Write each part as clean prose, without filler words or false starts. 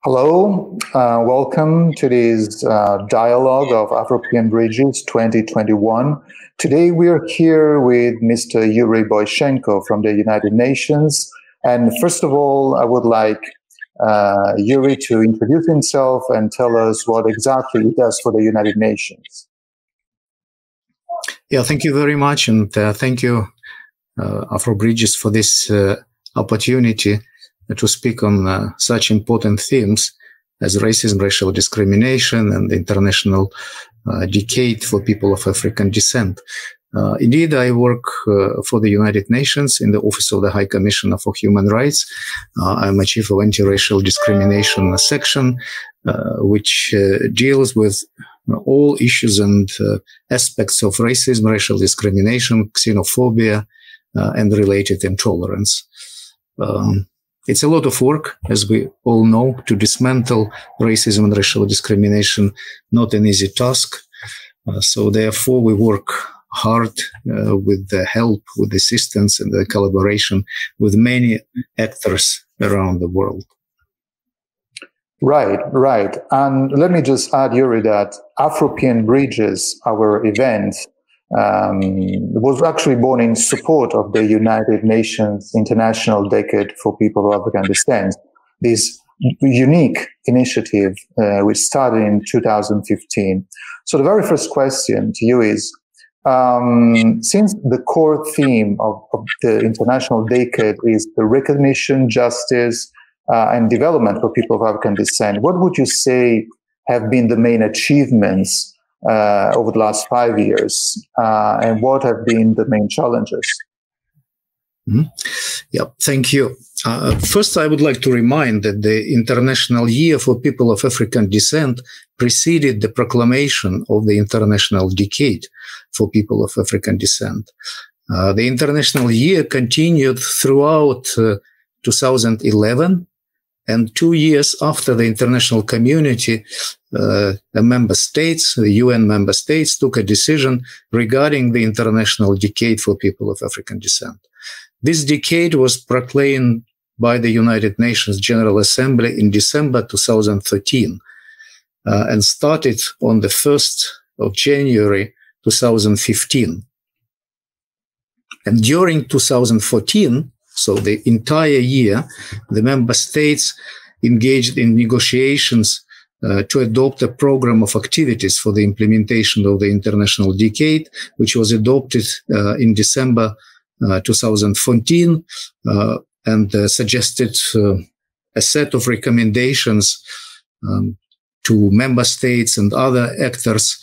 Hello, welcome to this dialogue of Afropean Bridges 2021. Today we are here with Mr. Yuri Boychenko from the United Nations. And first of all, I would like Yuri to introduce himself and tell us what exactly he does for the United Nations. Yeah, thank you very much. And thank you, Afro Bridges, for this opportunity to speak on such important themes as racism, racial discrimination, and the international decade for people of African descent. Indeed, I work for the United Nations in the Office of the High Commissioner for Human Rights. I'm a chief of anti-racial discrimination section, which deals with all issues and aspects of racism, racial discrimination, xenophobia, and related intolerance. It's a lot of work, as we all know, to dismantle racism and racial discrimination, not an easy task. So therefore, we work hard with the help, with the assistance and the collaboration with many actors around the world. Right. And let me just add, Yuri, that Afropean Bridges, our event, was actually born in support of the United Nations International Decade for People of African Descent. This unique initiative, which started in 2015. So the very first question to you is, since the core theme of the International Decade is the recognition, justice, and development for people of African descent, what would you say have been the main achievements over the last 5 years, and what have been the main challenges? Yeah, thank you. First, I would like to remind that the International Year for People of African Descent preceded the proclamation of the International Decade for People of African Descent. The International Year continued throughout 2011, and 2 years after the international community, the member states, the UN member states, took a decision regarding the International Decade for People of African Descent. This decade was proclaimed by the United Nations General Assembly in December 2013 and started on the 1st of January 2015. And during 2014, so the entire year, the member states engaged in negotiations to adopt a program of activities for the implementation of the International Decade, which was adopted in December 2014 and suggested a set of recommendations to member states and other actors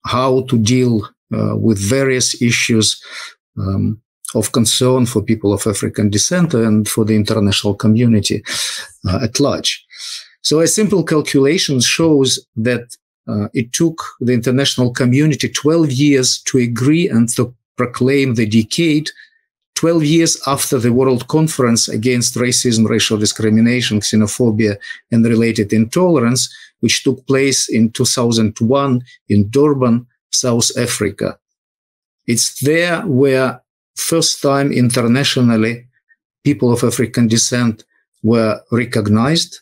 how to deal with various issues of concern for people of African descent and for the international community at large. So a simple calculation shows that it took the international community 12 years to agree and to proclaim the decade, 12 years after the World Conference Against Racism, Racial Discrimination, Xenophobia, and Related Intolerance, which took place in 2001 in Durban, South Africa. It's there where first time internationally people of African descent were recognized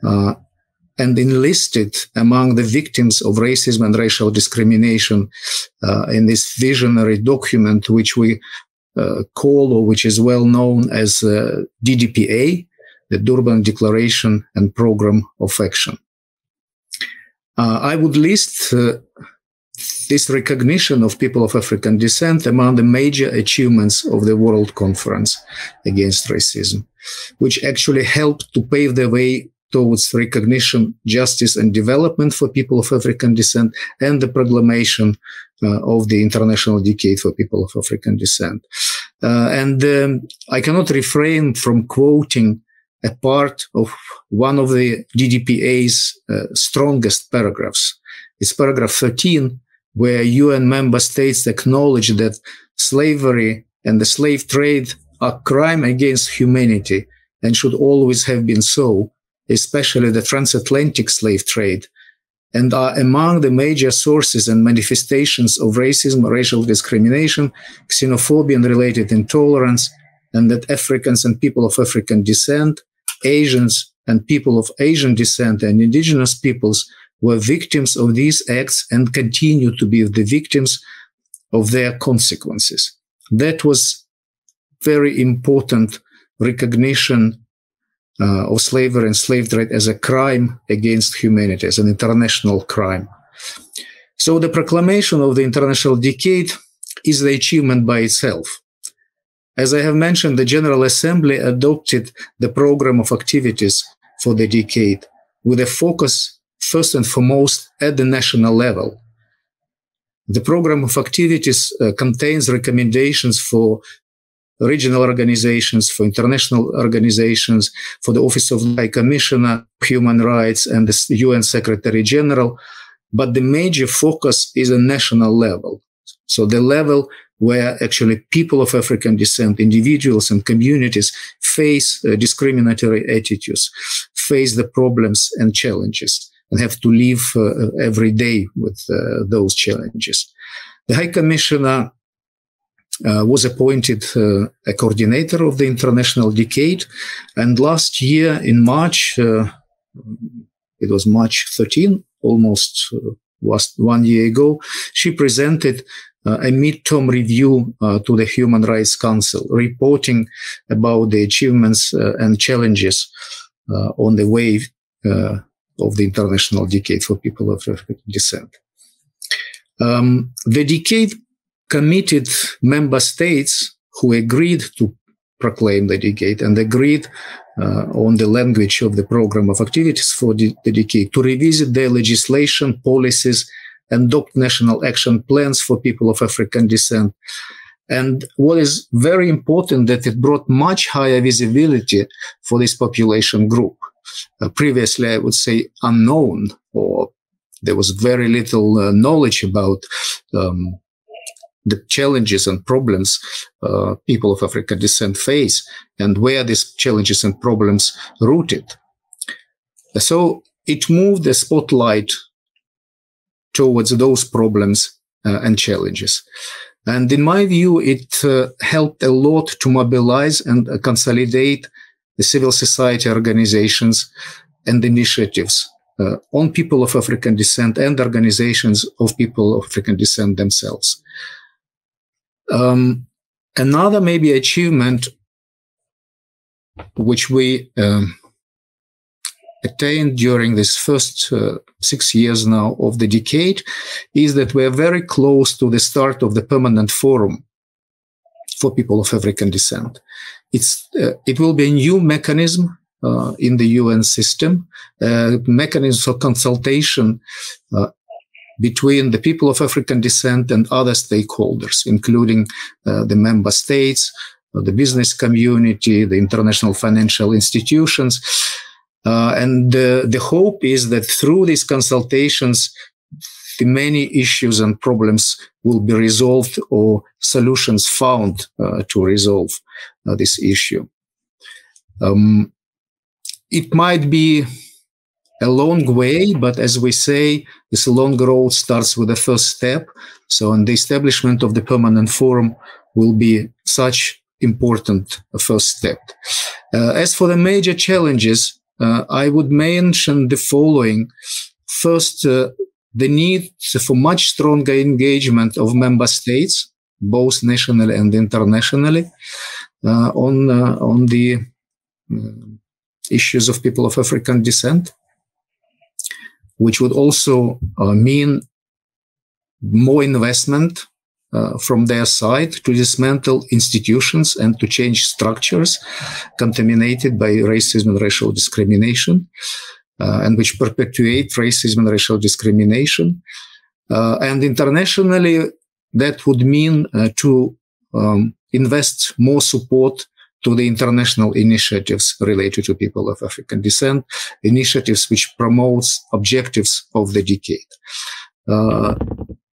and enlisted among the victims of racism and racial discrimination in this visionary document, which we call, or which is well known as DDPA, the Durban Declaration and Program of Action. I would list this recognition of people of African descent among the major achievements of the World Conference Against Racism, which actually helped to pave the way towards recognition, justice, and development for people of African descent, and the proclamation of the International Decade for People of African Descent. I cannot refrain from quoting a part of one of the DDPA's strongest paragraphs. It's paragraph 13, where UN member states acknowledge that slavery and the slave trade are crime against humanity and should always have been so, especially the transatlantic slave trade, and are among the major sources and manifestations of racism, racial discrimination, xenophobia and related intolerance, and that Africans and people of African descent, Asians, and people of Asian descent and indigenous peoples were victims of these acts and continue to be the victims of their consequences. That was very important recognition of slavery and slave trade as a crime against humanity, as an international crime. So the proclamation of the International Decade is the achievement by itself. As I have mentioned, the General Assembly adopted the program of activities for the decade with a focus, first and foremost, at the national level. The program of activities contains recommendations for regional organizations, for international organizations, for the Office of the High Commissioner of Human Rights and the UN Secretary General, but the major focus is a national level. So the level where actually people of African descent, individuals and communities face discriminatory attitudes, face the problems and challenges, and have to live every day with those challenges. The High Commissioner was appointed a coordinator of the International Decade, and last year in March, it was March 13, almost was 1 year ago, she presented a midterm review to the Human Rights Council, reporting about the achievements and challenges on the way of the International Decade for people of African descent. The decade committed member states who agreed to proclaim the decade and agreed on the language of the program of activities for the decade to revisit their legislation, policies, and adopt national action plans for people of African descent. And what is very important, that it brought much higher visibility for this population group. Previously, I would say unknown, or there was very little knowledge about the challenges and problems people of African descent face and where these challenges and problems rooted. So it moved the spotlight towards those problems and challenges. And in my view, it helped a lot to mobilize and consolidate the civil society organizations and initiatives on people of African descent and organizations of people of African descent themselves. Another maybe achievement which we attained during this first 6 years now of the decade is that we are very close to the start of the permanent forum for people of African descent. It will be a new mechanism in the UN system, mechanism for consultation between the people of African descent and other stakeholders, including the member states, the business community, the international financial institutions. And the hope is that through these consultations, the many issues and problems will be resolved or solutions found to resolve this issue. It might be a long way, but as we say, this long road starts with the first step. So, and the establishment of the permanent forum will be such important first step. As for the major challenges, I would mention the following. First, the need for much stronger engagement of member states, both nationally and internationally, on the issues of people of African descent, which would also mean more investment from their side to dismantle institutions and to change structures contaminated by racism and racial discrimination, and which perpetuate racism and racial discrimination. And internationally, that would mean to invest more support to the international initiatives related to people of African descent, initiatives which promotes objectives of the decade.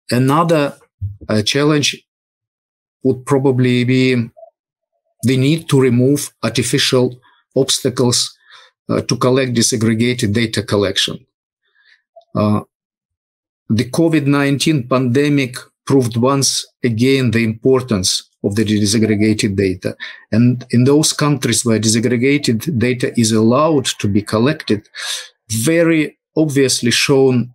Another challenge would probably be the need to remove artificial obstacles to collect disaggregated data collection. The COVID-19 pandemic proved once again the importance of the disaggregated data. And in those countries where disaggregated data is allowed to be collected, very obviously shown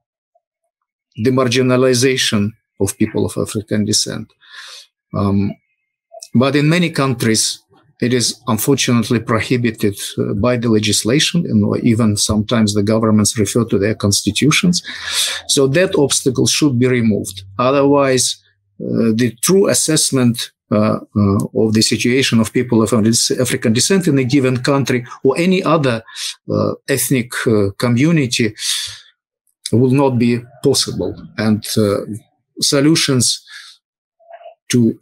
the marginalization of people of African descent. But in many countries, it is unfortunately prohibited by the legislation, and even sometimes the governments refer to their constitutions. So that obstacle should be removed. Otherwise, the true assessment of the situation of people of African descent in a given country or any other ethnic community will not be possible. And solutions to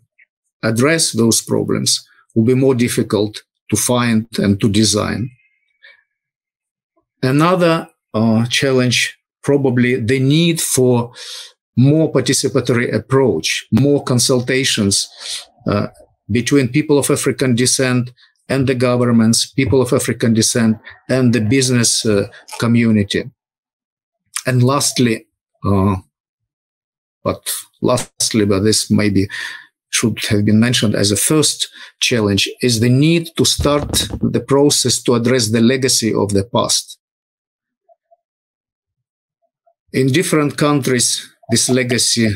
address those problems will be more difficult to find and to design. Another challenge, probably the need for more participatory approach, more consultations between people of African descent and the governments, people of African descent and the business community. And lastly, but this maybe should have been mentioned as a first challenge, is the need to start the process to address the legacy of the past. In different countries, this legacy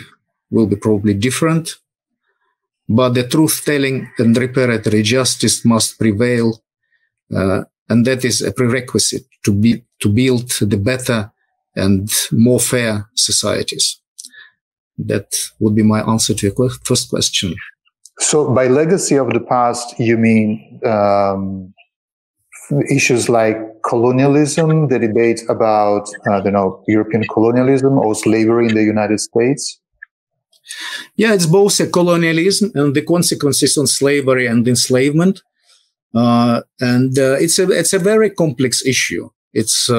will be probably different, but the truth-telling and reparatory justice must prevail, and that is a prerequisite to build the better and more fair societies. That would be my answer to your first question. So by legacy of the past, you mean issues like colonialism, the debate about, European colonialism or slavery in the United States? Yeah, it's both a colonialism and the consequences on slavery and enslavement. It's a very complex issue. It's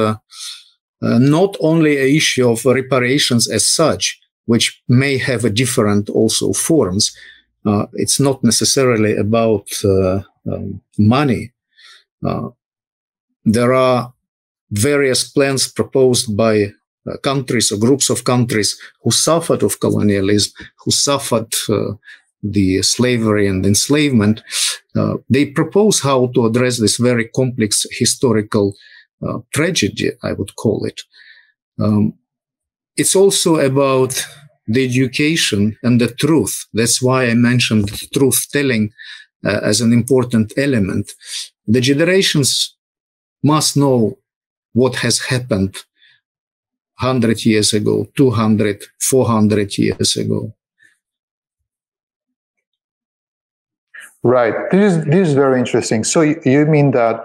not only an issue of reparations as such, which may have a different also forms. It's not necessarily about money. There are various plans proposed by countries or groups of countries who suffered of colonialism, who suffered the slavery and enslavement. They propose how to address this very complex historical tragedy, I would call it. It's also about the education and the truth. That's why I mentioned truth-telling as an important element. The generations must know what has happened 100 years ago, 200, 400 years ago. Right. This is very interesting. So you mean that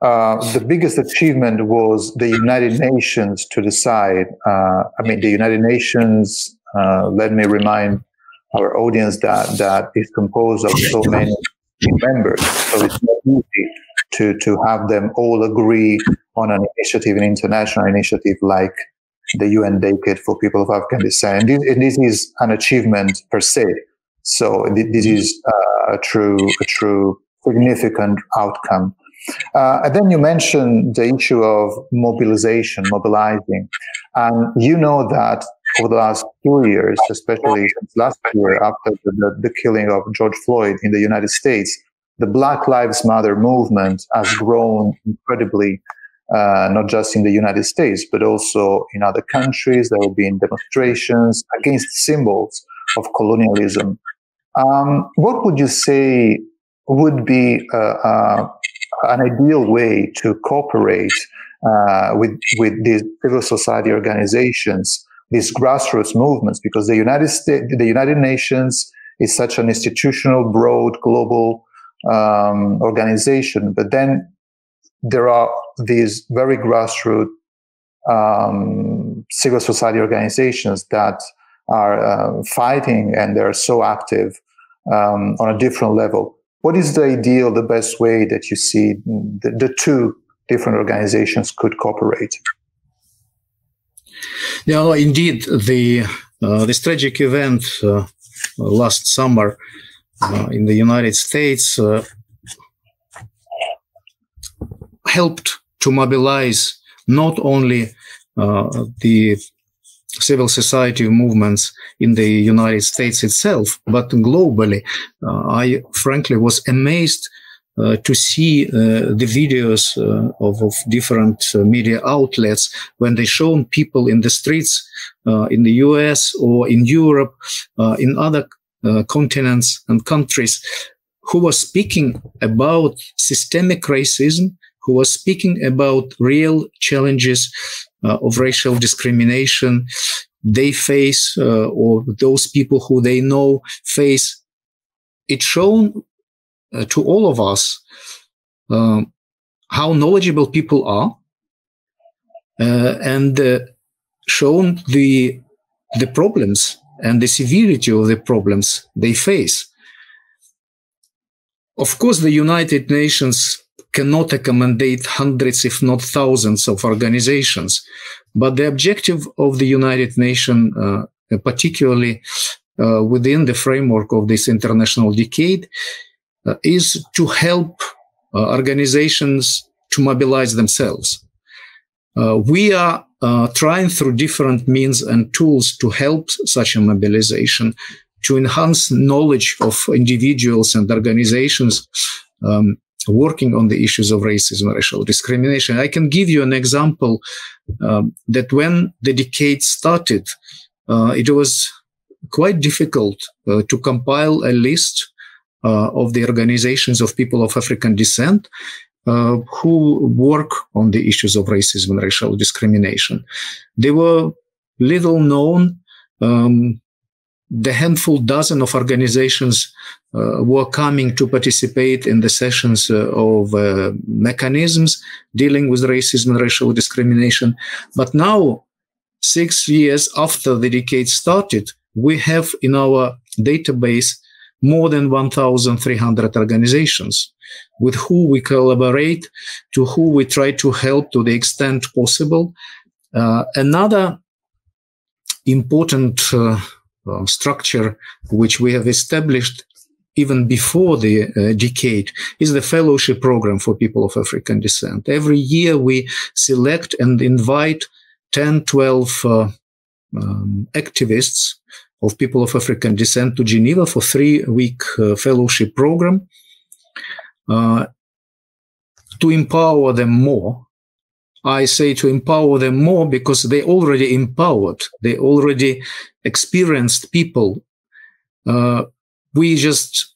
the biggest achievement was the United Nations to decide. The United Nations, let me remind our audience that is composed of so many members. So it's not easy to have them all agree on an initiative, an international initiative like the UN Decade for People of African Descent. And this is an achievement per se. So this is a true significant outcome. And then you mentioned the issue of mobilizing. And you know that over the last 2 years, especially since last year after the killing of George Floyd in the United States, the Black Lives Matter movement has grown incredibly, not just in the United States, but also in other countries. There have been demonstrations against symbols of colonialism. What would you say would be an ideal way to cooperate with these civil society organizations, these grassroots movements? Because the United Nations is such an institutional, broad, global organization, but then there are these very grassroots civil society organizations that are fighting, and they're so active on a different level. What is the ideal, the best way that you see the two different organizations could cooperate? Yeah, indeed, this tragic event last summer in the United States helped to mobilize not only the civil society movements in the United States itself, but globally. I frankly was amazed to see the videos of different media outlets when they shown people in the streets in the US or in Europe, in other continents and countries, who were speaking about systemic racism, who were speaking about real challenges of racial discrimination they face, or those people who they know face. It shown to all of us how knowledgeable people are, and shown the problems and the severity of the problems they face. Of course, the United Nations cannot accommodate hundreds, if not thousands, of organizations, but the objective of the United Nations, particularly within the framework of this international decade, is to help organizations to mobilize themselves. We are trying through different means and tools to help such a mobilization, to enhance knowledge of individuals and organizations working on the issues of racism and racial discrimination. I can give you an example that when the decade started, it was quite difficult to compile a list of the organizations of people of African descent who work on the issues of racism and racial discrimination. They were little known. The dozen of organizations were coming to participate in the sessions of mechanisms dealing with racism and racial discrimination. But now, 6 years after the decade started, we have in our database more than 1,300 organizations with who we collaborate, to who we try to help to the extent possible. Another important structure which we have established even before the decade is the fellowship program for people of African descent. Every year we select and invite 10, 12 activists of people of African descent to Geneva for 3-week fellowship program to empower them more. I say to empower them more because they already empowered, they already experienced people. We just,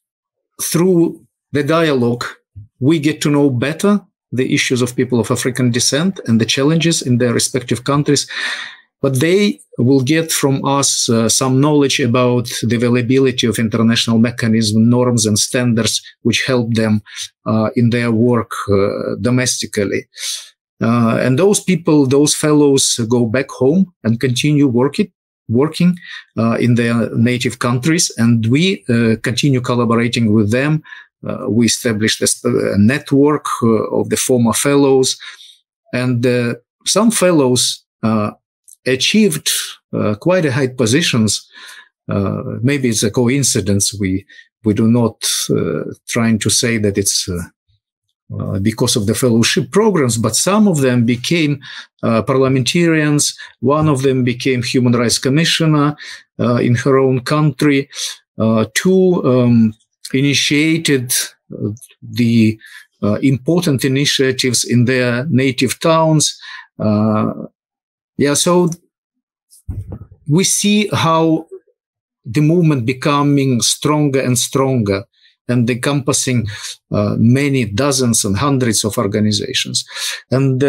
through the dialogue, we get to know better the issues of people of African descent and the challenges in their respective countries. But they will get from us some knowledge about the availability of international mechanisms, norms, and standards which help them in their work domestically. And those people, those fellows go back home and continue working in their native countries, and we continue collaborating with them. We established a network of the former fellows, and some fellows achieved quite a high positions. Maybe it's a coincidence. We do not trying to say that it's because of the fellowship programs, but some of them became parliamentarians. One of them became human rights commissioner in her own country. Two initiated the important initiatives in their native towns. So we see how the movement becoming stronger and stronger, and encompassing many dozens and hundreds of organizations. And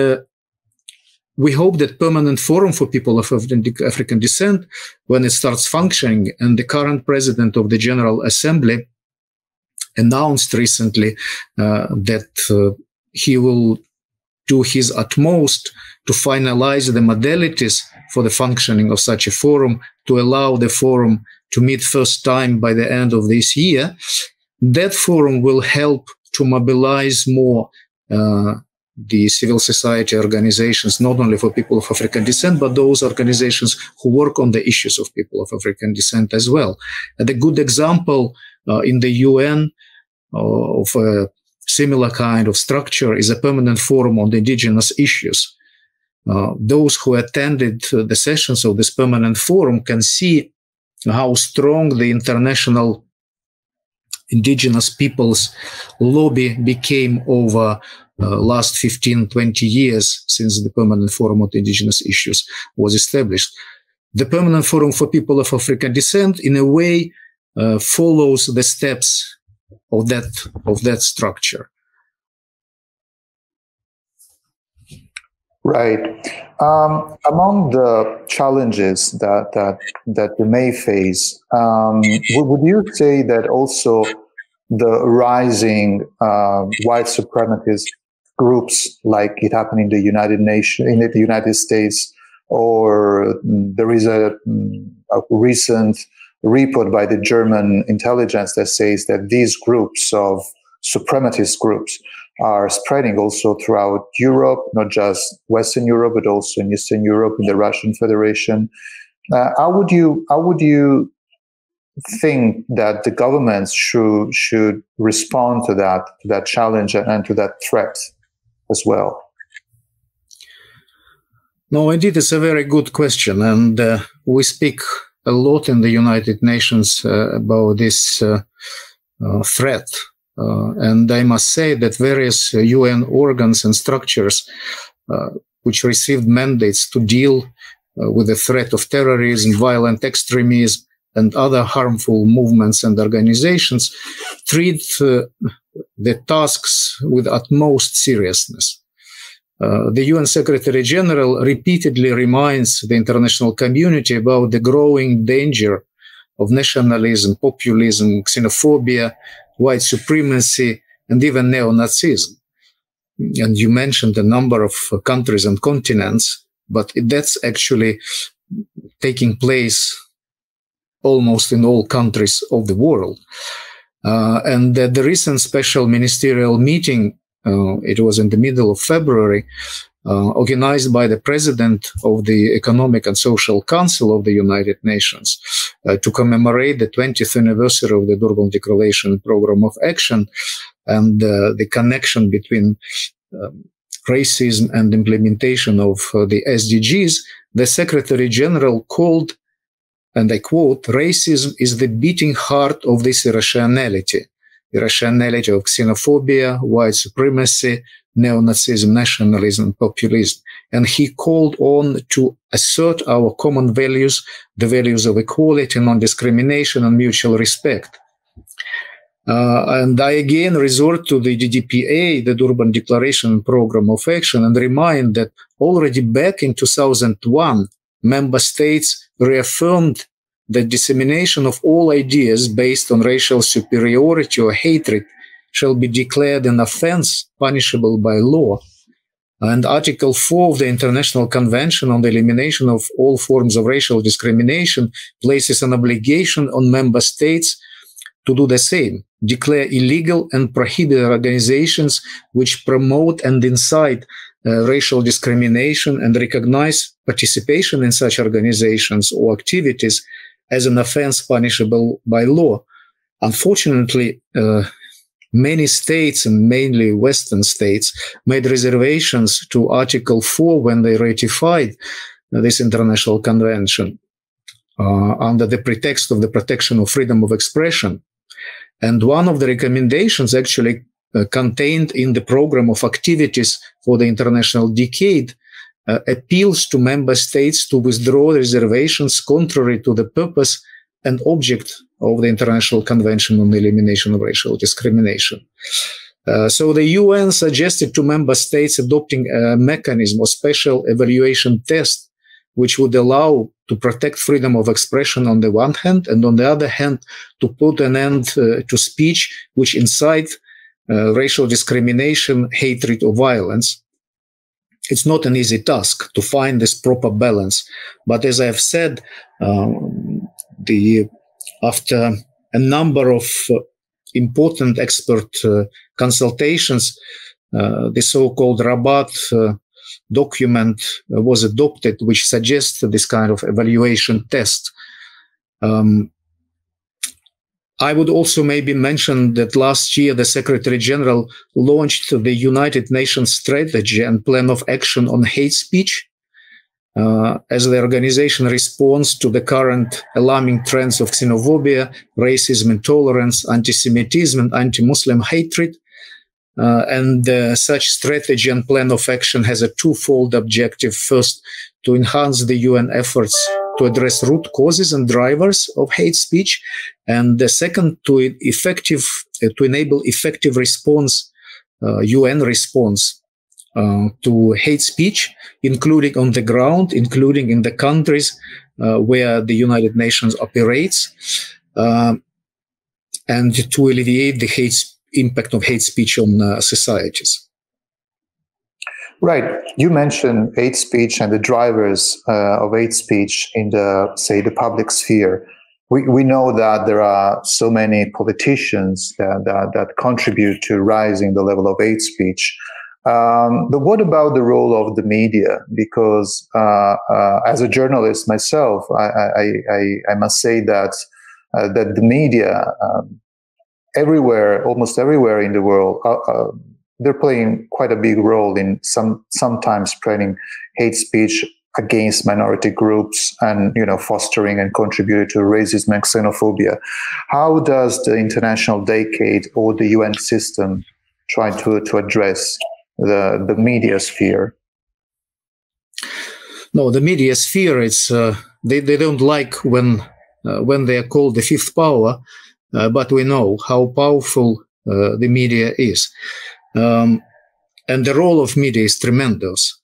we hope that Permanent Forum for People of African Descent, when it starts functioning, and the current president of the General Assembly announced recently that he will do his utmost to finalize the modalities for the functioning of such a forum, to allow the forum to meet first time by the end of this year. That forum will help to mobilize more the civil society organizations, not only for people of African descent, but those organizations who work on the issues of people of African descent as well. And a good example in the UN of a similar kind of structure is a permanent forum on the indigenous issues. those who attended the sessions of this permanent forum can see how strong the international indigenous peoples lobby became over last 15, 20 years since the Permanent Forum on Indigenous Issues was established. The Permanent Forum for People of African Descent, in a way, follows the steps of that structure. Right. Among the challenges that you may face, would you say that also the rising white supremacist groups, like it happened in the United States, or there is a recent report by the German intelligence that says that these groups of supremacist groups are spreading also throughout Europe, not just Western Europe, but also in Eastern Europe, in the Russian Federation. How would you think that the governments should respond to that challenge and to that threat as well? No, indeed, it's a very good question, and we speak a lot in the United Nations about this threat. And I must say that various UN organs and structures which received mandates to deal with the threat of terrorism, violent extremism, and other harmful movements and organizations treat the tasks with utmost seriousness. The UN Secretary General repeatedly reminds the international community about the growing danger of nationalism, populism, xenophobia, white supremacy, and even neo-Nazism. And you mentioned a number of countries and continents, but that's actually taking place almost in all countries of the world. And the recent special ministerial meeting, it was in the middle of February, organized by the President of the Economic and Social Council of the United Nations to commemorate the 20th anniversary of the Durban Declaration Program of Action and the connection between racism and implementation of the SDGs. The Secretary General called, and I quote, "Racism is the beating heart of this irrationality of xenophobia, white supremacy, neo-Nazism, nationalism, populism." And he called on to assert our common values, the values of equality, non-discrimination, and mutual respect. And I again resort to the DDPA, the Durban Declaration Program of Action, and remind that already back in 2001, member states reaffirmed the dissemination of all ideas based on racial superiority or hatred shall be declared an offense punishable by law. And Article 4 of the International Convention on the Elimination of All Forms of Racial Discrimination places an obligation on member states to do the same, declare illegal and prohibit organizations which promote and incite racial discrimination and recognize participation in such organizations or activities as an offense punishable by law. Unfortunately, many states, and mainly Western states, made reservations to Article 4 when they ratified this international convention under the pretext of the protection of freedom of expression. And one of the recommendations actually contained in the program of activities for the international decade appeals to member states to withdraw reservations contrary to the purpose and object of the International Convention on the Elimination of Racial Discrimination. So the UN suggested to member states adopting a mechanism or special evaluation test which would allow to protect freedom of expression on the one hand, and on the other hand, to put an end to speech which incite racial discrimination, hatred, or violence. It's not an easy task to find this proper balance. But as I've said, after a number of important expert consultations, the so-called Rabat document was adopted, which suggests this kind of evaluation test. I would also maybe mention that last year, the Secretary General launched the United Nations Strategy and Plan of Action on Hate Speech, as the organization responds to the current alarming trends of xenophobia, racism, intolerance, anti-Semitism, and anti-Muslim hatred. And such strategy and plan of action has a twofold objective. First, to enhance the UN efforts to address root causes and drivers of hate speech. And the second, to enable effective response, UN response to hate speech, including on the ground, including in the countries where the United Nations operates, and to alleviate the impact of hate speech on societies. Right. You mentioned hate speech and the drivers of hate speech in the public sphere. We know that there are so many politicians that contribute to rising the level of hate speech. But what about the role of the media? Because as a journalist myself, I must say that the media everywhere, almost everywhere in the world, they're playing quite a big role in sometimes spreading hate speech against minority groups and, fostering and contributing to racism and xenophobia. How does the International Decade or the UN system try to address the media sphere? No, the media sphere, it's they don't like when they are called the fifth power, but we know how powerful the media is. And the role of media is tremendous.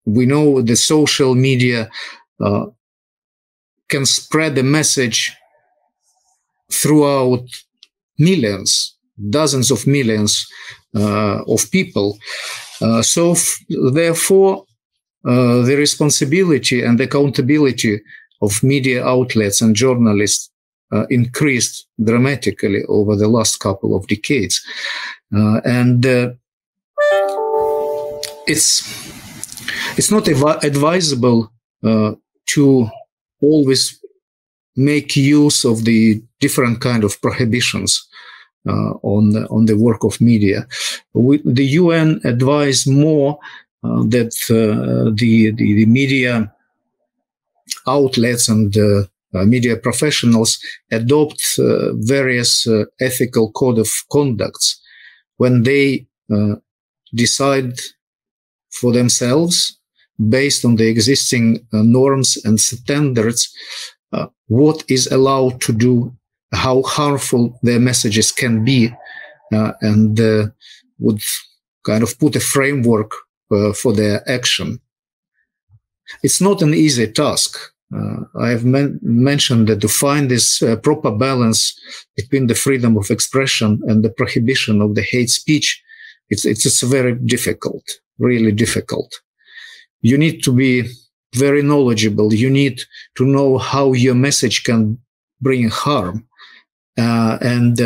We know the social media can spread the message throughout millions, dozens of millions of people. So therefore, the responsibility and accountability of media outlets and journalists increased dramatically over the last couple of decades. And it's not advisable to always make use of the different kind of prohibitions on the work of media. The UN advised more that the media outlets and media professionals adopt various ethical code of conducts when they decide for themselves, based on the existing norms and standards, what is allowed to do, how harmful their messages can be, and would kind of put a framework for their action. It's not an easy task. I have mentioned that to find this proper balance between the freedom of expression and the prohibition of the hate speech, it's very difficult, really difficult. You need to be very knowledgeable. You need to know how your message can bring harm. And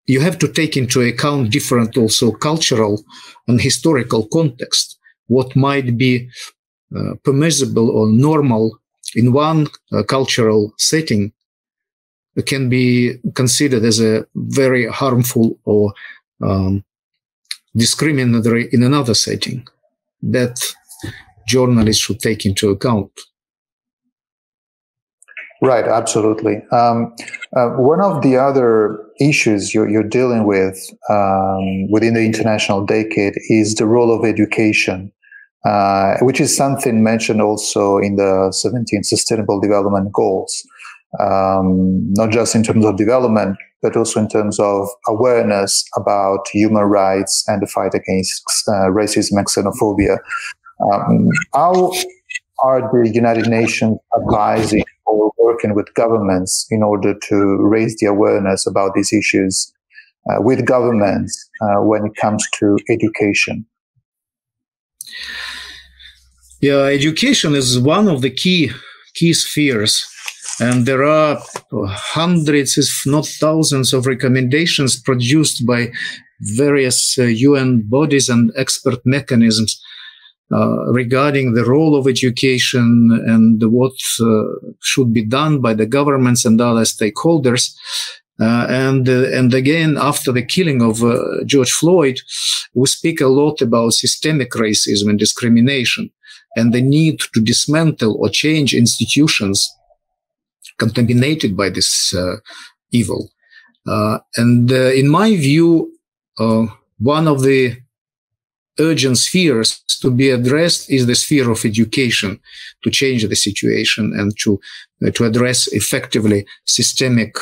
you have to take into account different also cultural and historical context, what might be permissible or normal in one cultural setting can be considered as a very harmful or discriminatory in another setting. That journalists should take into account. Right, absolutely. One of the other issues you're dealing with within the International Decade is the role of education, which is something mentioned also in the 17 Sustainable Development Goals, not just in terms of development, but also in terms of awareness about human rights and the fight against racism and xenophobia. How are the United Nations advising or working with governments in order to raise the awareness about these issues with governments when it comes to education? Yeah, education is one of the key spheres, and there are hundreds, if not thousands, of recommendations produced by various UN bodies and expert mechanisms regarding the role of education and what should be done by the governments and other stakeholders. And again, after the killing of George Floyd, we speak a lot about systemic racism and discrimination and the need to dismantle or change institutions contaminated by this evil. And in my view, one of the urgent spheres to be addressed is the sphere of education, to change the situation and to address effectively systemic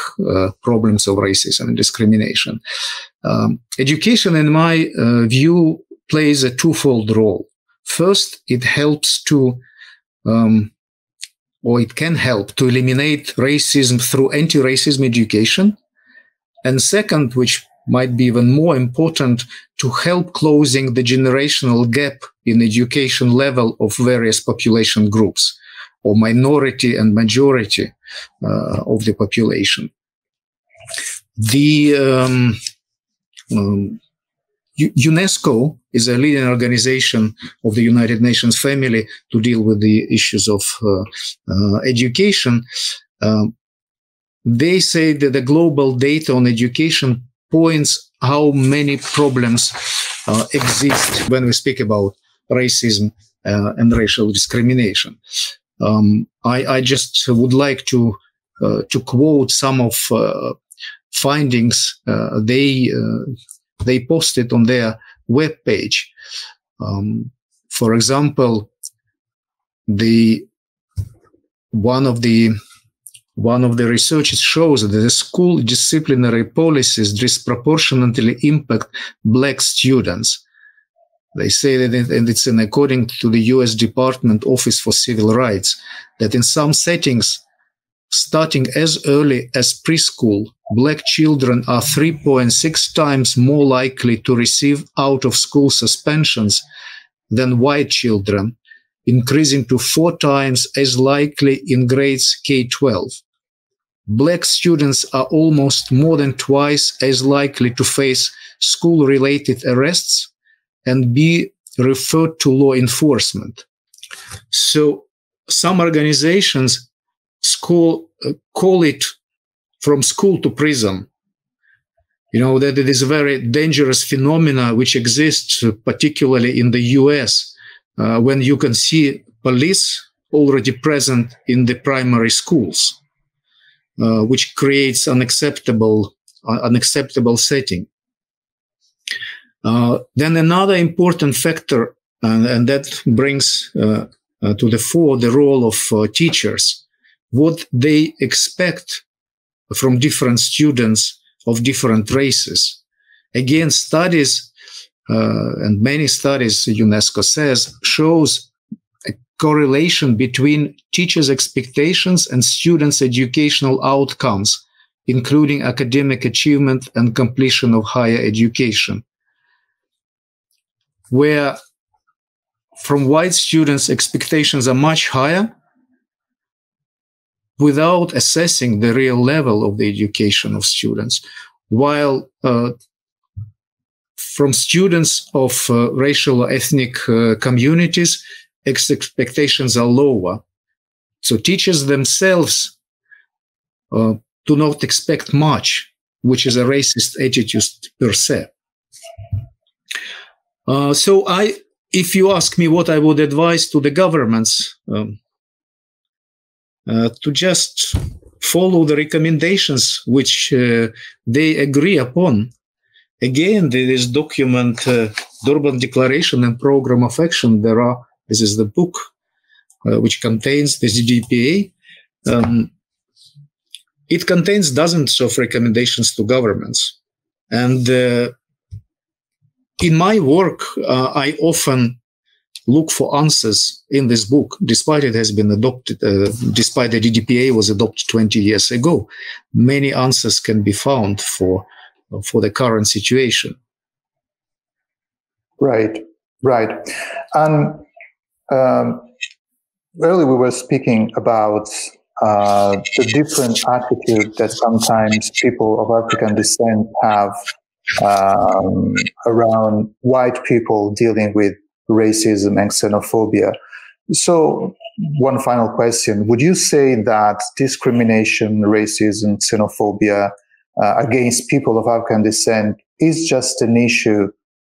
problems of racism and discrimination. Education, in my view, plays a twofold role. First, it helps to, or it can help to eliminate racism through anti-racism education. And second, which might be even more important, to help closing the generational gap in education level of various population groups, or minority and majority of the population. The UNESCO is a leading organization of the United Nations family to deal with the issues of education. They say that the global data on education points how many problems exist when we speak about racism and racial discrimination. I just would like to quote some of findings they posted on their webpage. For example, one of the researches shows that the school disciplinary policies disproportionately impact Black students. They say that, and it's according to the U.S. Department Office for Civil Rights, that in some settings, starting as early as preschool, Black children are 3.6 times more likely to receive out-of-school suspensions than white children, increasing to 4 times as likely in grades K-12. Black students are almost more than twice as likely to face school-related arrests and be referred to law enforcement. So some organizations call it from school to prison. You know, that it is a very dangerous phenomena which exists particularly in the US, when you can see police already present in the primary schools, which creates unacceptable setting. Then another important factor, and that brings to the fore the role of teachers, what they expect from different students of different races. Again, studies, and many studies, UNESCO says, shows a correlation between teachers' expectations and students' educational outcomes, including academic achievement and completion of higher education, where from white students, expectations are much higher without assessing the real level of the education of students, while from students of racial or ethnic communities, expectations are lower. So teachers themselves do not expect much, which is a racist attitude per se. So if you ask me what I would advise to the governments, to just follow the recommendations which they agree upon. Again, there is document, Durban Declaration and Program of Action. This is the book which contains the DDPA. It contains dozens of recommendations to governments. And in my work, I often look for answers in this book, despite it has been adopted, despite the DDPA was adopted 20 years ago. Many answers can be found for the current situation. Right. And earlier we were speaking about the different attitude that sometimes people of African descent have around white people dealing with racism and xenophobia. So one final question. Would you say that discrimination, racism, xenophobia against people of African descent is just an issue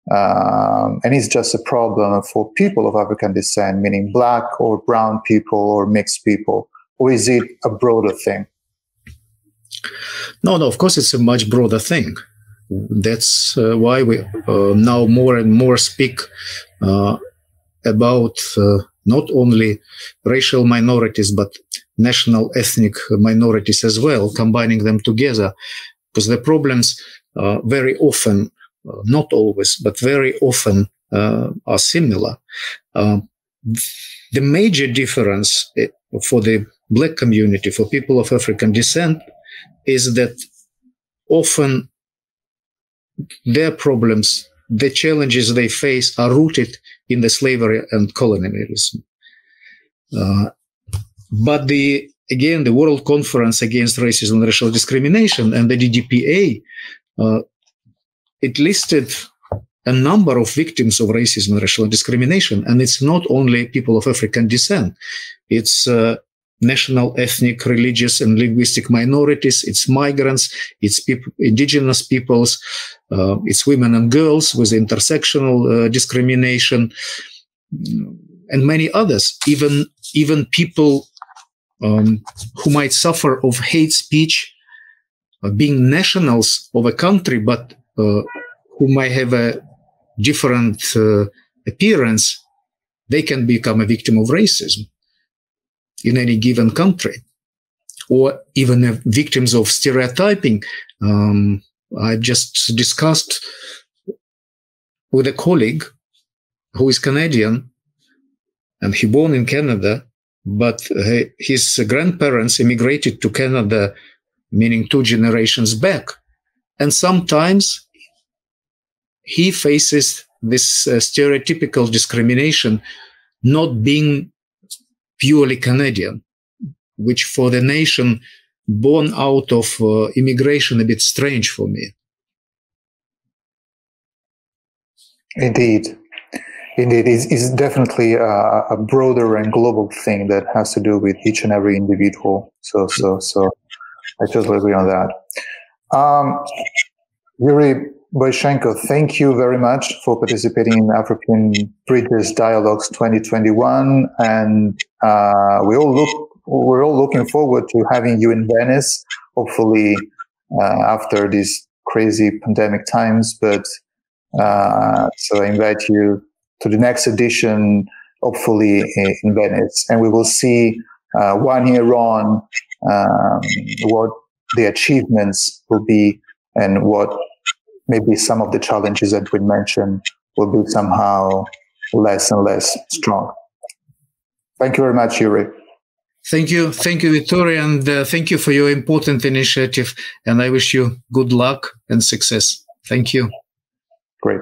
and is just a problem for people of African descent, meaning black or brown people or mixed people? Or is it a broader thing? No, of course, it's a much broader thing. That's why we now more and more speak about not only racial minorities, but national ethnic minorities as well, combining them together, because the problems very often, not always, but very often are similar. The major difference for the Black community, for people of African descent, is that often their problems, the challenges they face, are rooted in the slavery and colonialism. But again, the World Conference Against Racism and Racial Discrimination and the DDPA, it listed a number of victims of racism and racial discrimination. And it's not only people of African descent. It's national, ethnic, religious, and linguistic minorities. It's migrants. It's indigenous peoples. It's women and girls with intersectional discrimination, and many others. Even people who might suffer of hate speech, being nationals of a country, but who might have a different appearance, they can become a victim of racism in any given country, or even victims of stereotyping. I've just discussed with a colleague who is Canadian, and he born in Canada, but his grandparents immigrated to Canada, meaning 2 generations back. And sometimes he faces this stereotypical discrimination, not being purely Canadian, which for the nation born out of immigration, a bit strange for me. Indeed. It's definitely a broader and global thing that has to do with each and every individual. So I totally agree on that. Yuri Boychenko, thank you very much for participating in Afropean Bridges Dialogues 2021, and we're all looking forward to having you in Venice, hopefully after these crazy pandemic times. But so I invite you to the next edition, hopefully in Venice, and we will see 1 year on what the achievements will be and what maybe some of the challenges that we mentioned will be somehow less and less strong. Thank you very much, Yuri. Thank you, Vittorio, and thank you for your important initiative. And I wish you good luck and success. Thank you. Great.